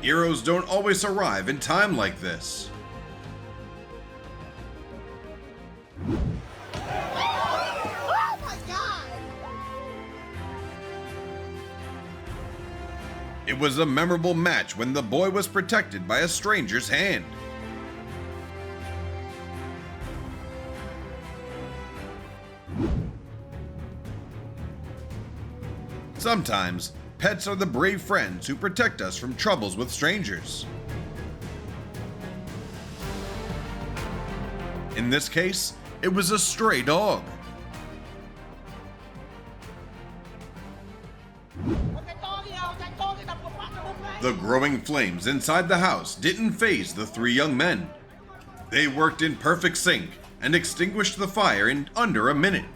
Heroes don't always arrive in time like this. Oh my God! It was a memorable match when the boy was protected by a stranger's hand. Sometimes, pets are the brave friends who protect us from troubles with strangers. In this case, it was a stray dog. The growing flames inside the house didn't faze the three young men. They worked in perfect sync and extinguished the fire in under a minute.